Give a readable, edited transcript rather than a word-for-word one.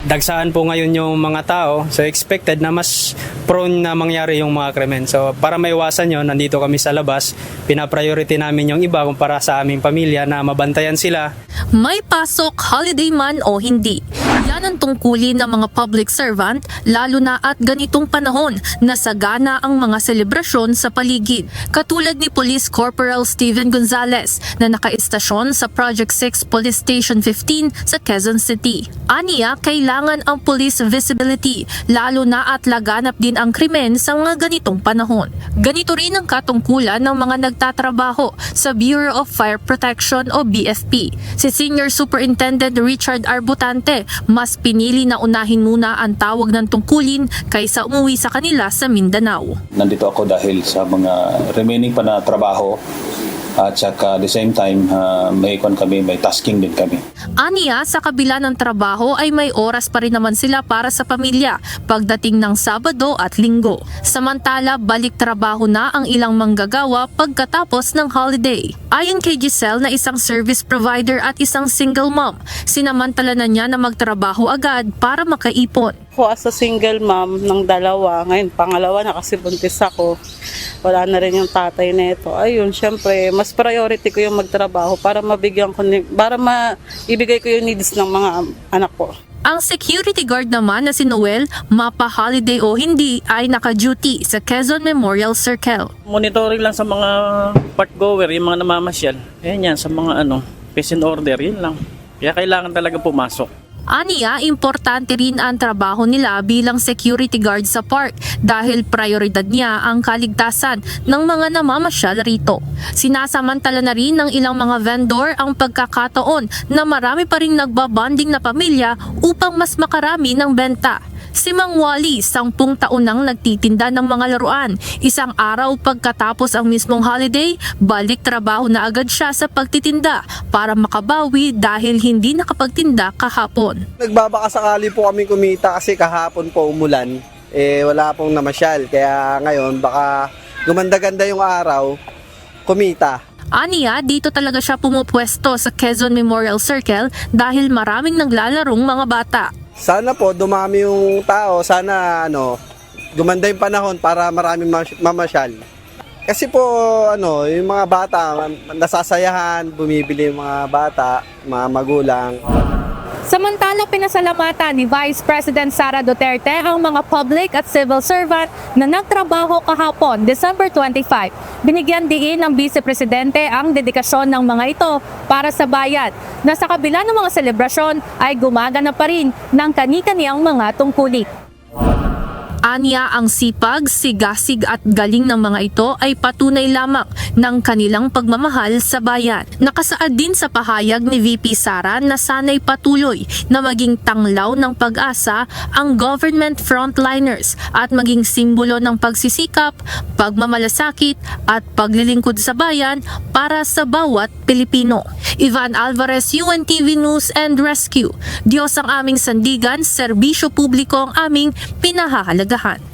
Dagsaan po ngayon yung mga tao, so expected na mas prone na mangyari yung mga krimen. So para maiwasan yun, nandito kami sa labas, pinapriority namin yung iba kumpara sa aming pamilya na mabantayan sila. May pasok, holiday man o hindi. Yan ang tungkulin ng mga public servant, lalo na at ganitong panahon na sagana ang mga selebrasyon sa paligid. Katulad ni Police Corporal Steven Gonzales na nakaistasyon sa Project 6 Police Station 15 sa Quezon City. Aniya, kailangan ang police visibility, lalo na at laganap din ang krimen sa mga ganitong panahon. Ganito rin ang katungkulan ng mga nagtatrabaho sa Bureau of Fire Protection o BFP. Si Senior Superintendent Richard Arbutante, mas pinili na unahin muna ang tawag ng tungkulin kaysa umuwi sa kanila sa Mindanao. Nandito ako dahil sa mga remaining pa na trabaho at saka the same time may tasking din kami. Aniya, sa kabila ng trabaho ay may oras pa rin naman sila para sa pamilya pagdating ng Sabado at Linggo. Samantala, balik trabaho na ang ilang manggagawa pagkatapos ng holiday. Ayon kay Giselle na isang service provider at isang single mom, sinamantala na niya na magtrabaho agad para makaipon. Ako as a single mom ng dalawa, ngayon pangalawa na kasi buntis ako. Wala na rin yung tatay nito. Ayun, syempre, mas priority ko yung magtrabaho para mabigyan ko, para maibigay ko yung needs ng mga anak ko. Ang security guard naman na si Noel, mapa-holiday o hindi, ay naka-duty sa Quezon Memorial Circle. Monitoring lang sa mga park-goer, yung mga namamasyal. Ayan yan, sa mga peace and order, yun lang. Kaya kailangan talaga pumasok. Aniya, importante rin ang trabaho nila bilang security guard sa park dahil prioridad niya ang kaligtasan ng mga namamasyal rito. Sinasamantala na rin ng ilang mga vendor ang pagkakataon na marami pa rin nagbabanding na pamilya upang mas makarami ng benta. Si Mang Wally, 10 taon nang nagtitinda ng mga laruan. Isang araw pagkatapos ang mismong holiday, balik trabaho na agad siya sa pagtitinda para makabawi dahil hindi nakapagtinda kahapon. Nagbabaka sakali po kami kumita kasi kahapon po umulan. Wala pong namasyal. Kaya ngayon baka gumanda-ganda yung araw, kumita. Aniya, dito talaga siya pumupwesto sa Quezon Memorial Circle dahil maraming naglalarong mga bata. Sana po dumami yung tao, sana gumanda yung panahon para maraming mamasyal. Kasi po yung mga bata nasasayahan, bumibili yung mga bata, mga magulang. Samantala, pinasalamatan ni Vice President Sara Duterte ang mga public at civil servant na nagtrabaho kahapon, December 25. Binigyan diin ng Vice Presidente ang dedikasyon ng mga ito para sa bayan na sa kabila ng mga selebrasyon ay gumagana pa rin ng kani-kaniyang mga tungkulin. Aniya, ang sipag, sigasig at galing ng mga ito ay patunay lamang ng kanilang pagmamahal sa bayan. Nakasaad din sa pahayag ni VP Sara na sana'y patuloy na maging tanglaw ng pag-asa ang government frontliners at maging simbolo ng pagsisikap, pagmamalasakit at paglilingkod sa bayan para sa bawat Pilipino. Ivan Alvarez, UNTV News and Rescue. Diyos ang aming sandigan, serbisyo publiko ang aming pinahahalagahan.